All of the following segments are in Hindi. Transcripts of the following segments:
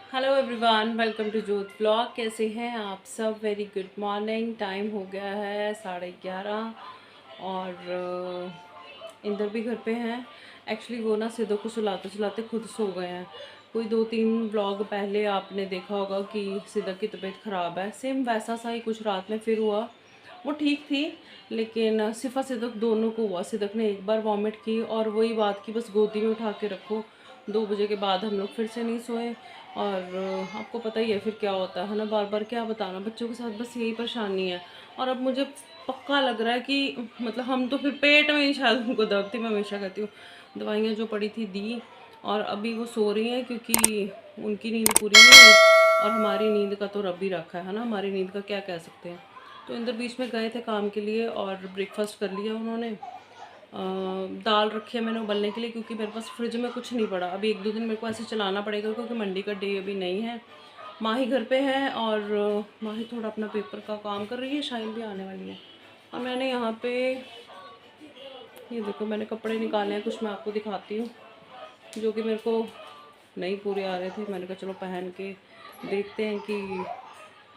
हेलो एवरीवन, वेलकम टू जोत ब्लॉग। कैसे हैं आप सब? Very good morning. टाइम हो गया है 11:30 और इंदर भी घर पे हैं। एक्चुअली वो ना सिद्धू को सुलाते सुलाते खुद सो गए हैं। कोई 2-3 ब्लॉग पहले आपने देखा होगा कि सिद्धा की तबीयत ख़राब है। सेम वैसा सा ही कुछ रात में फिर हुआ। वो ठीक थी लेकिन सिफा सिदक दोनों को हुआ। सिदक ने एक बार वॉमिट की और वही बात की बस गोदी में उठा के रखो। 2 बजे के बाद हम लोग फिर से नहीं सोए। और आपको पता ही है फिर क्या होता है ना, बार बार क्या बताना बच्चों के साथ, बस यही परेशानी है। और अब मुझे पक्का लग रहा है कि मतलब हम तो फिर पेट में ही शायद उनको दर्द थी। मैं हमेशा कहती हूँ दवाइयाँ जो पड़ी थी दी और अभी वो सो रही हैं क्योंकि उनकी नींद पूरी नहीं हुई। और हमारी नींद का तो रब ही रखा है ना, हमारी नींद का क्या कह सकते हैं। तो इंदर बीच में गए थे काम के लिए और ब्रेकफास्ट कर लिया उन्होंने। दाल रखी है मैंने उबलने के लिए क्योंकि मेरे पास फ्रिज में कुछ नहीं पड़ा। अभी 1-2 दिन मेरे को ऐसे चलाना पड़ेगा क्योंकि मंडी का डे अभी नहीं है। माही घर पे है और माही थोड़ा अपना पेपर का काम कर रही है। शाइन भी आने वाली है। और मैंने यहाँ पे ये देखो मैंने कपड़े निकाले हैं, कुछ मैं आपको दिखाती हूँ जो कि मेरे को नहीं पूरे आ रहे थे। मैंने कहा चलो पहन के देखते हैं कि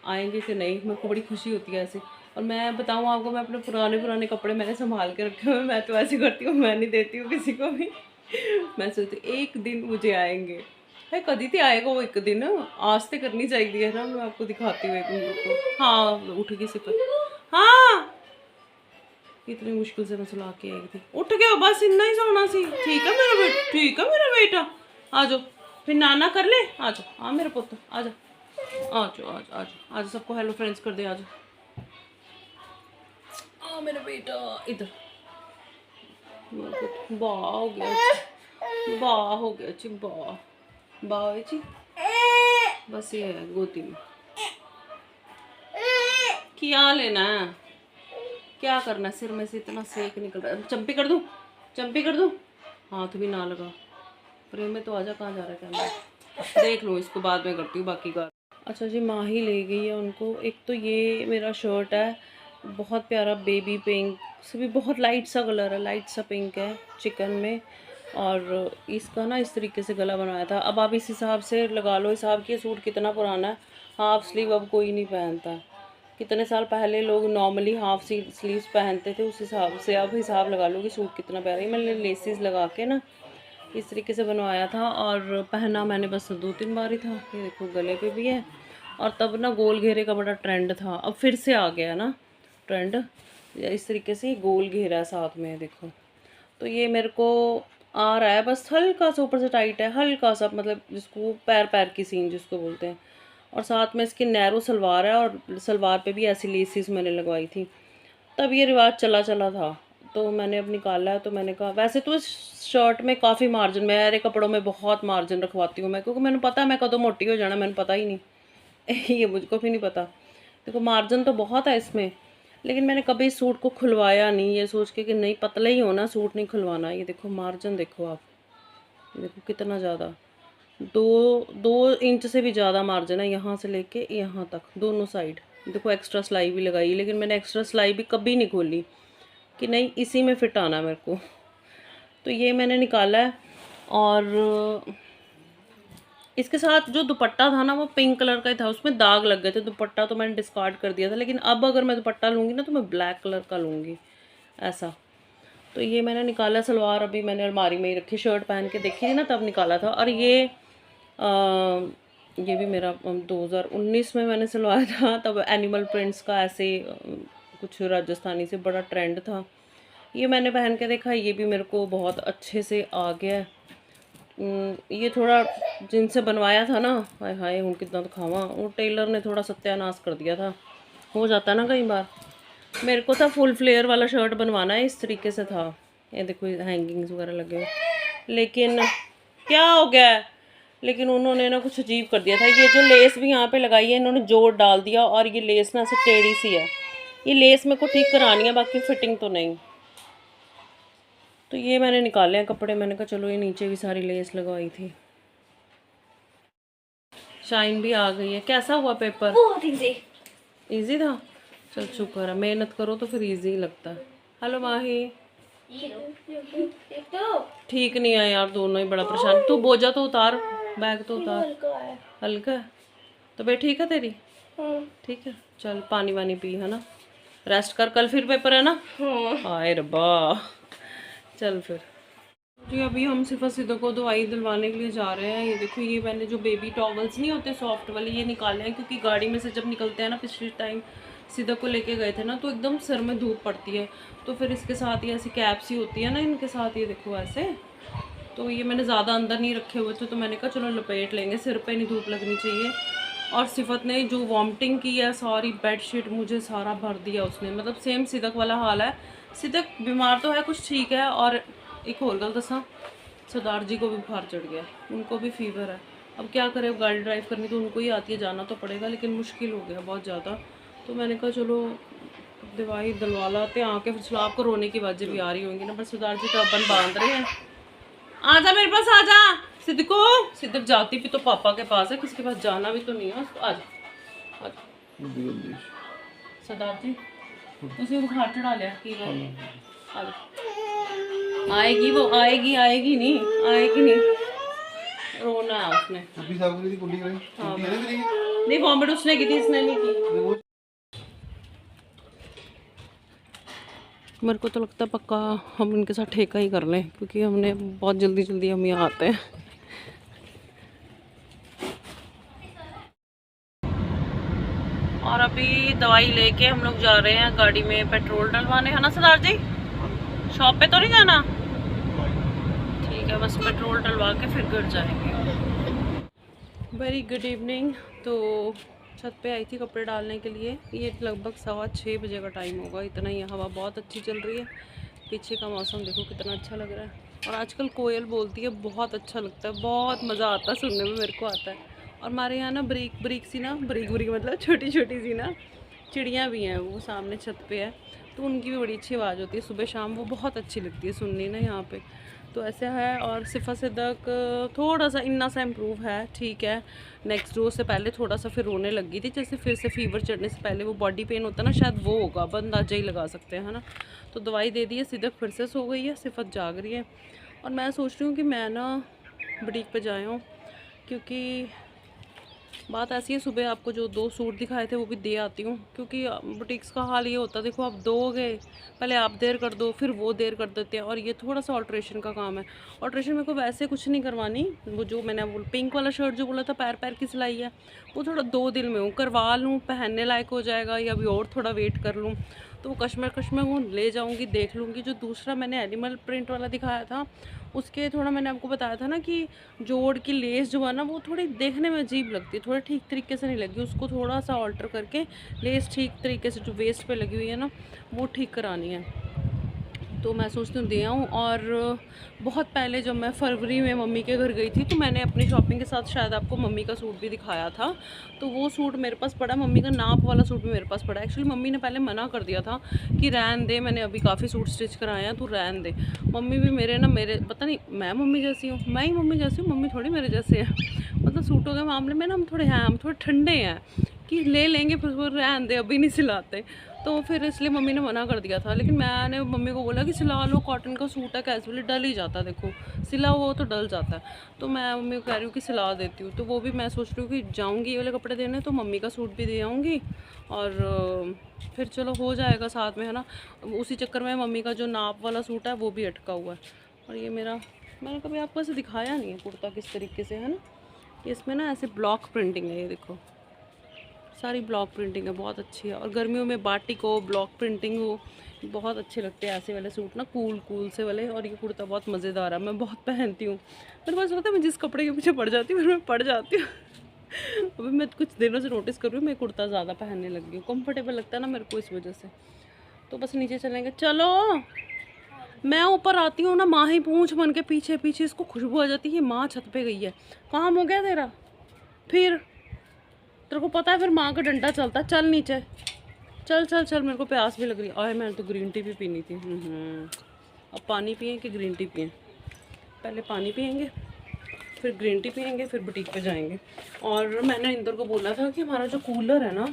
आएंगे कि नहीं। मेरे को बड़ी खुशी होती है ऐसे। और मैं बताऊँ आपको, मैं अपने पुराने पुराने कपड़े मैंने संभाल के रखे हुए। मैं तो ऐसे करती हूँ, मैं नहीं देती हूँ किसी को भी। मैं सोचती हूँ एक दिन मुझे आएंगे। है कदी तो आएगा वो एक दिन। आज तो करनी चाहिए है ना। मैं आपको दिखाती हूँ एक दिन को। हाँ उठ गई सिफर। हाँ इतनी मुश्किल से मैं सुला के आई थी। उठ गया बस, इतना ही सोना सी। ठीक है मेरा बेटा, ठीक है मेरा बेटा। आ जाओ फिर नाना कर ले। आ जाओ, हाँ मेरा पुत्र आ जाओ, आ जाओ आ जाओ आ जाओ आ जाओ। सबको हेलो फ्रेंड्स कर दे। आ जाओ आ मेरा बेटा इधर। वाह हो गया जी, वाह हो गया जी, वाह वाह है जी। बस ये है गोदी में। क्या लेना है, क्या करना है? सिर में से इतना सेक निकल रहा है। चंपी कर दूँ, चंपी कर दूँ। हाथ भी ना लगा। प्रेम में तो आजा, कहाँ जा रहा है कैमरा? देख लो इसको, बाद में करती हूँ बाकी का। अच्छा जी, माँ ही ले गई है उनको। एक तो ये मेरा शर्ट है बहुत प्यारा बेबी पिंक, सभी बहुत लाइट सा कलर है, लाइट सा पिंक है चिकन में। और इसका ना इस तरीके से गला बनाया था। अब आप इस हिसाब से लगा लो हिसाब कि सूट कितना पुराना है। हाफ स्लीव अब कोई नहीं पहनता। कितने साल पहले लोग नॉर्मली हाफ स्लीव्स पहनते थे, उस हिसाब से अब हिसाब लगा लो कि सूट कितना प्यारा है। मैंने लेसिस लगा के ना इस तरीके से बनवाया था और पहना मैंने बस 2-3 बार ही था। ये देखो गले पे भी है। और तब ना गोल घेरे का बड़ा ट्रेंड था, अब फिर से आ गया ना ट्रेंड। इस तरीके से गोल घेरा साथ में देखो। तो ये मेरे को आ रहा है, बस हल्का सा ऊपर से टाइट है, हल्का सा, मतलब जिसको पैर पैर की सीन जिसको बोलते हैं। और साथ में इसकी नैरो सलवार है और सलवार पे भी ऐसी लेसिस मैंने लगवाई थी। तब ये रिवाज चला चला था तो मैंने अब निकाला है। तो मैंने कहा वैसे तो इस शर्ट में काफ़ी मार्जिन, मेरे कपड़ों में बहुत मार्जिन रखवाती हूँ मैं, क्योंकि मैंने पता है मैं कदों मोटी हो जाना, मैंने पता ही नहीं। ये मुझको भी नहीं पता। देखो मार्जिन तो बहुत है इसमें, लेकिन मैंने कभी सूट को खुलवाया नहीं, ये सोच के कि नहीं पतला ही होना, सूट नहीं खुलवाना। ये देखो मार्जिन देखो आप, ये देखो कितना ज़्यादा, 2 इंच से भी ज़्यादा मार्जिन है यहाँ से लेके यहाँ तक दोनों साइड। देखो एक्स्ट्रा सिलाई भी लगाई, लेकिन मैंने एक्स्ट्रा सिलाई भी कभी नहीं खोली कि नहीं इसी में फिट आना मेरे को। तो ये मैंने निकाला है। और इसके साथ जो दुपट्टा था ना वो पिंक कलर का ही था, उसमें दाग लग गए थे। दुपट्टा तो मैंने डिस्कार्ड कर दिया था, लेकिन अब अगर मैं दुपट्टा लूँगी ना तो मैं ब्लैक कलर का लूँगी ऐसा। तो ये मैंने निकाला। सलवार अभी मैंने अलमारी में ही रखी, शर्ट पहन के देखी थी ना तब निकाला था। और ये भी मेरा 2019 में मैंने सिलवाया था, तब एनिमल प्रिंट्स का ऐसे कुछ राजस्थानी से बड़ा ट्रेंड था। ये मैंने पहन के देखा, ये भी मेरे को बहुत अच्छे से आ गया। ये थोड़ा जिनसे बनवाया था ना, हाय हाय हूँ कितना तो खावा, वो टेलर ने थोड़ा सत्यानाश कर दिया था। हो जाता ना कई बार। मेरे को था फुल फ्लेयर वाला शर्ट बनवाना है, इस तरीके से था। ये देखो हैंगिंग्स वगैरह लगे हुए, लेकिन क्या हो गया है, लेकिन उन्होंने ना कुछ अजीब कर दिया था। ये जो लेस भी यहाँ पे लगाई है इन्होंने जोड़ डाल दिया, और ये लेस ना ऐसे टेढ़ी सी है। ये लेस मेरे को ठीक करानी है, बाकी फिटिंग तो नहीं। तो ये मैंने निकाले हैं कपड़े। मैंने कहा चलो ये नीचे भी सारी लेस लगवाई थी। शाइन भी आ गई है। कैसा हुआ पेपर? बहुत इजी। इजी था? चल शुक्र है, मेहनत करो तो फिर इजी ही लगता है। हेलो माही। ये लो, तो ठीक नहीं है यार, दोनों ही बड़ा परेशान। तू बोझा तो उतार, बैग तो उतार। हल्का है? तबीयत ठीक है तेरी? ठीक है, चल पानी वानी पी, है ना, रेस्ट कर, कल फिर पेपर है ना। हाय रब्बा, चल फिर जी। अभी हम सिफा सिद्दो को दवाई दिलवाने के लिए जा रहे हैं। ये देखो, ये मैंने जो बेबी टॉवल्स नहीं होते सॉफ्ट वाले, ये निकाले हैं, क्योंकि गाड़ी में से जब निकलते हैं ना, पिछले टाइम सिद्दो को लेके गए थे ना, तो एकदम सर में धूप पड़ती है, तो फिर इसके साथ ही ऐसी कैप सी होती है ना इनके साथ, ये देखो ऐसे। तो ये मैंने ज़्यादा अंदर नहीं रखे हुए थे, तो मैंने कहा चलो लपेट लेंगे, सिर पे नहीं धूप लगनी चाहिए। और सिफत ने जो वॉमिटिंग की है, सारी बेडशीट मुझे सारा भर दिया उसने, मतलब सेम सिदक वाला हाल है। सिदक बीमार तो है, कुछ ठीक है। और एक और गल दसा, सरदार जी को भी बुखार चढ़ गया, उनको भी फीवर है। अब क्या करें, गाड़ी ड्राइव करनी तो उनको ही आती है, जाना तो पड़ेगा, लेकिन मुश्किल हो गया बहुत ज़्यादा। तो मैंने कहा चलो दवाई दिलवा लाते, आके फिर सलाब को रोने की वजह भी आ रही होंगी ना, पर सरदार जी तो अपन बांध रहे हैं। आजा मेरे पास, आजा सिद्दको। सिद्दक जाती भी तो पापा के पास है, किसी के पास जाना भी तो नहीं है उसको। आजा आजा सरदार जी, तुझे बुखार चढ़ा लिया की आजा। आएगी वो, आएगी, आएगी नहीं, आएगी नहीं, रोना है उसने। हाँ, नहीं वॉमिट उसने की थी, इसने नहीं की। मेरे को तो लगता है पक्का हम इनके साथ ठेका ही कर लें, क्योंकि हमने बहुत जल्दी जल्दी हम यहाँ आते हैं। और अभी दवाई लेके हम लोग जा रहे हैं गाड़ी में पेट्रोल डलवाने, है ना सरदार जी? शॉप पे तो नहीं जाना? ठीक है, बस पेट्रोल डलवा के फिर घर जाएंगे। Very good evening. तो छत पे आई थी कपड़े डालने के लिए। ये लगभग 6:15 बजे का टाइम होगा, इतना ही। हवा बहुत अच्छी चल रही है, पीछे का मौसम देखो कितना अच्छा लग रहा है। और आजकल कोयल बोलती है, बहुत अच्छा लगता है, बहुत मज़ा आता है सुनने में, मेरे को आता है। और हमारे यहाँ ना बरीक बरीक सी ना, बरीक बरीक मतलब छोटी छोटी सी ना चिड़ियाँ भी हैं, वो सामने छत पे है, तो उनकी भी बड़ी अच्छी आवाज़ होती है सुबह शाम, वो बहुत अच्छी लगती है सुननी ना यहाँ पे। तो ऐसा है। और सिफा सिद्दक थोड़ा सा इन्ना सा इम्प्रूव है, ठीक है। नेक्स्ट डोज से पहले थोड़ा सा फिर रोने लगी थी, जैसे फिर से फीवर चढ़ने से पहले वो बॉडी पेन होता है ना, शायद वो होगा, अंदाजा ही लगा सकते हैं, है ना। तो दवाई दे दी है, सिद्दक फिर से सो गई है, सिफत जाग रही है। और मैं सोच रही हूँ कि मैं ना बुटीक पे जाऊँ, क्योंकि बात ऐसी है, सुबह आपको जो 2 सूट दिखाए थे वो भी दे आती हूँ, क्योंकि बुटीक्स का हाल ये होता है, देखो आप दोगे, पहले आप देर कर दो, फिर वो देर कर देते हैं। और ये थोड़ा सा ऑल्ट्रेशन का काम है। ऑल्ट्रेशन मेरे को वैसे कुछ नहीं करवानी, वो जो मैंने वो पिंक वाला शर्ट जो बोला था पैर पैर की सिलाई है, वो थोड़ा 2 दिन में हूँ, करवा लूँ, पहनने लायक हो जाएगा, या अभी और थोड़ा वेट कर लूँ, तो वो कश्मीर वो ले जाऊँगी, देख लूँगी। जो दूसरा मैंने एनिमल प्रिंट वाला दिखाया था, उसके थोड़ा मैंने आपको बताया था ना कि जोड़ की लेस जो है ना, वो थोड़ी देखने में अजीब लगती है, थोड़ा ठीक तरीके से नहीं लगी, उसको थोड़ा सा ऑल्टर करके लेस ठीक तरीके से जो वेस्ट पे लगी हुई है ना, वो ठीक करानी है। तो मैं सोचती हूँ दे आऊँ। और बहुत पहले जब मैं फरवरी में मम्मी के घर गई थी, तो मैंने अपनी शॉपिंग के साथ शायद आपको मम्मी का सूट भी दिखाया था, तो वो सूट मेरे पास पड़ा, मम्मी का नाप वाला सूट भी मेरे पास पड़ा। एक्चुअली मम्मी ने पहले मना कर दिया था कि रहन दे, मैंने अभी काफ़ी सूट स्टिच कराए हैं, तू रहन दे। मम्मी भी मेरे पता नहीं, मैं मम्मी जैसी हूँ, मैं ही मम्मी जैसी हूँ, मम्मी थोड़ी मेरे जैसे हैं। मतलब सूटों के मामले में ना हम थोड़े ठंडे हैं, कि ले लेंगे फिर वो रहन दे, अभी नहीं सिलाते। तो फिर इसलिए मम्मी ने मना कर दिया था, लेकिन मैंने मम्मी को बोला कि सिला लो, कॉटन का सूट है, कैजुअली डल ही जाता है, देखो सिला हुआ तो डल जाता है। तो मैं मम्मी को कह रही हूँ कि सिला देती हूँ। तो वो भी मैं सोच रही हूँ कि जाऊँगी ये वाले कपड़े देने, तो मम्मी का सूट भी दे आऊँगी, और फिर चलो हो जाएगा साथ में, है ना। उसी चक्कर में मम्मी का जो नाप वाला सूट है वो भी अटका हुआ है। और ये मैंने कभी आपको ऐसे दिखाया नहीं है कुर्ता किस तरीके से, है ना। इसमें ना ऐसे ब्लॉक प्रिंटिंग है, ये देखो सारी ब्लॉक प्रिंटिंग है, बहुत अच्छी है। और गर्मियों में बाटिक हो, ब्लॉक प्रिंटिंग हो, बहुत अच्छे लगते हैं ऐसे वाले सूट ना, कूल से वाले। और ये कुर्ता बहुत मज़ेदार है, मैं बहुत पहनती हूँ। मेरे पास होता है, मैं जिस कपड़े के पीछे पड़ जाती हूँ मैं पड़ जाती हूँ। अभी मैं कुछ दिनों से नोटिस कर रही हूँ, मैं कुर्ता ज़्यादा पहनने लग गई हूँ, कम्फर्टेबल लगता है ना मेरे को, इस वजह से। तो बस नीचे चलेंगे, चलो मैं ऊपर आती हूँ ना, माँ ही पूंछ बन के पीछे पीछे, इसको खुशबू आ जाती है, माँ छत पे गई है, काम हो गया तेरा। फिर तेरे को पता है फिर माँ का डंडा चलता, चल नीचे, चल चल चल, मेरे को प्यास भी लग रही है। आए मैंने तो ग्रीन टी भी पीनी थी। अब पानी पिए कि ग्रीन टी पिए? पहले पानी पियेंगे, फिर ग्रीन टी पियेंगे, फिर बुटीक पे जाएंगे। और मैंने इंदर को बोला था कि हमारा जो कूलर है ना,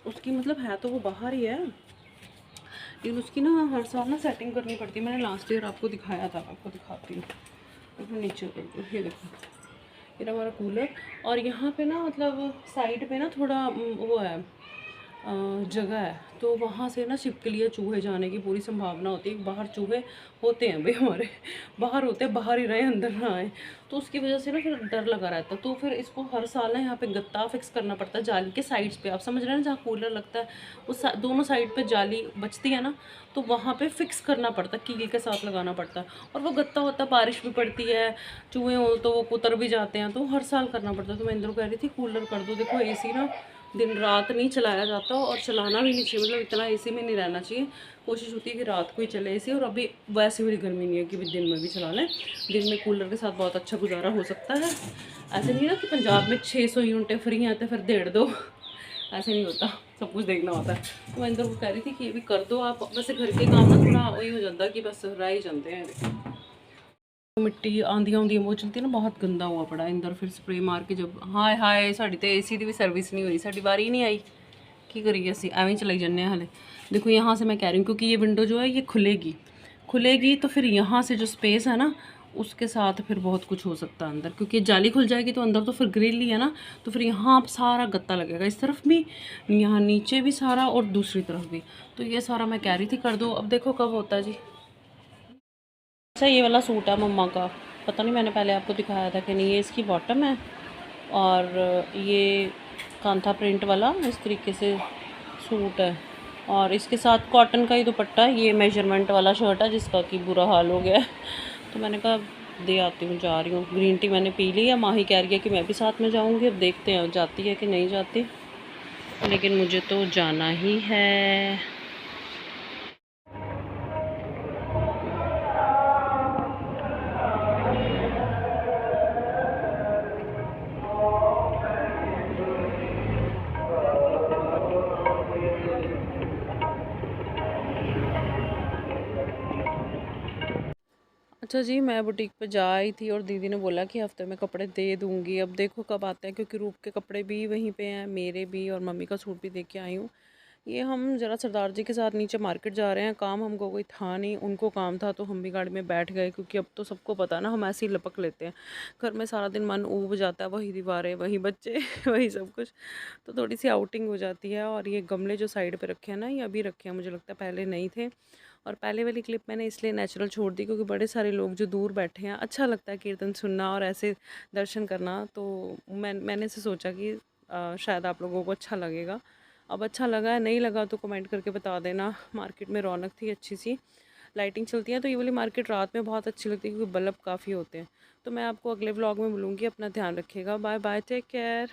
उसकी मतलब है तो वो बाहर ही है, लेकिन उसकी ना हर साल ना सेटिंग करनी पड़ती है। मैंने लास्ट ईयर आपको दिखाया था, आपको दिखाती हूँ, नीचे ये देखो, फिर हमारा कूलर। और यहाँ पे ना मतलब साइड पे ना थोड़ा वो है, जगह है, तो वहाँ से ना छिपकलियाँ चूहे जाने की पूरी संभावना होती है। बाहर चूहे होते हैं भाई हमारे, बाहर होते हैं, बाहर ही रहे, अंदर ना आए। तो उसकी वजह से ना फिर डर लगा रहता है। तो फिर इसको हर साल ना यहाँ पे गत्ता फिक्स करना पड़ता है जाली के साइड्स पे। आप समझ रहे हैं ना, जहाँ कूलर लगता है उस दोनों साइड पे जाली बचती है ना, तो वहाँ पे फिक्स करना पड़ता है, कील के साथ लगाना पड़ता है। और वो गत्ता होता है, बारिश भी पड़ती है, चूहे हो तो वो कुतर भी जाते हैं, तो हर साल करना पड़ता है। तो मैं इंद्र को कह रही थी कूलर कर दो। देखो एसी ना दिन रात नहीं चलाया जाता, और चलाना भी नहीं चाहिए, मतलब इतना एसी में नहीं रहना चाहिए। कोशिश होती है कि रात को ही चले एसी। और अभी वैसे भी गर्मी नहीं है कि भी दिन में भी चला लें। दिन में कूलर के साथ बहुत अच्छा गुजारा हो सकता है। ऐसे नहीं ना कि पंजाब में 600 यूनिटें फ्री हैं तो फिर 1.5 दो, ऐसे नहीं होता, सब कुछ देखना होता है। तो मैं इंदर को कह रही थी कि ये भी कर दो आप। वैसे घर के काम ना थोड़ा वही हो जाता है कि बस रह ही जाते हैं। मिट्टी आंधी आंधी वो चलती है ना, बहुत गंदा हुआ पड़ा इंदर। फिर स्प्रे मार के जब हाय हाय साड़ी तो एसी की भी सर्विस नहीं हुई, साड़ी बारी ही नहीं आई। की करिए असी एवं चलाई जाने हाले। देखो यहाँ से मैं कह रही हूँ क्योंकि ये विंडो जो है ये खुलेगी, खुलेगी तो फिर यहाँ से जो स्पेस है ना उसके साथ फिर बहुत कुछ हो सकता है अंदर, क्योंकि जाली खुल जाएगी तो अंदर तो फिर ग्रिल ही है ना। तो फिर यहाँ सारा गत्ता लगेगा, इस तरफ भी, यहाँ नीचे भी सारा, और दूसरी तरफ भी। तो ये सारा मैं कह रही थी कर दो, अब देखो कब होता है जी। अच्छा ये वाला सूट है मम्मा का, पता नहीं मैंने पहले आपको दिखाया था कि नहीं। ये इसकी बॉटम है, और ये कांथा प्रिंट वाला इस तरीके से सूट है, और इसके साथ कॉटन का ही दुपट्टा है। ये मेजरमेंट वाला शर्ट है जिसका कि बुरा हाल हो गया है। तो मैंने कहा दे आती हूँ, जा रही हूँ। ग्रीन टी मैंने पी ली है, माही कह रही है कि मैं भी साथ में जाऊँगी। अब देखते हैं जाती है कि नहीं जाती, लेकिन मुझे तो जाना ही है। अच्छा जी, मैं बुटीक पे जा आई थी और दीदी ने बोला कि हफ्ते में कपड़े दे दूँगी। अब देखो कब आते हैं, क्योंकि रूप के कपड़े भी वहीं पे हैं, मेरे भी, और मम्मी का सूट भी दे के आई हूँ। ये हम ज़रा सरदार जी के साथ नीचे मार्केट जा रहे हैं, काम हमको कोई था नहीं, उनको काम था, तो हम भी गाड़ी में बैठ गए। क्योंकि अब तो सबको पता है ना, हम ऐसे ही लपक लेते हैं। घर में सारा दिन मन ऊब जाता है, वही दीवारें, वही बच्चे वही सब कुछ। तो थोड़ी सी आउटिंग हो जाती है। और ये गमले जो साइड पे रखे हैं ना, ये अभी रखे हैं, मुझे लगता है पहले नहीं थे। और पहले वाली क्लिप मैंने इसलिए नेचुरल छोड़ दी क्योंकि बड़े सारे लोग जो दूर बैठे हैं, अच्छा लगता है कीर्तन सुनना और ऐसे दर्शन करना। तो मैंने से सोचा कि शायद आप लोगों को अच्छा लगेगा। अब अच्छा लगा है, नहीं लगा तो कमेंट करके बता देना। मार्केट में रौनक थी, अच्छी सी लाइटिंग चलती है। तो ये वाली मार्केट रात में बहुत अच्छी लगती है क्योंकि बल्ब काफ़ी होते हैं। तो मैं आपको अगले व्लॉग में मिलूँगी, अपना ध्यान रखिएगा, बाय बाय, टेक केयर।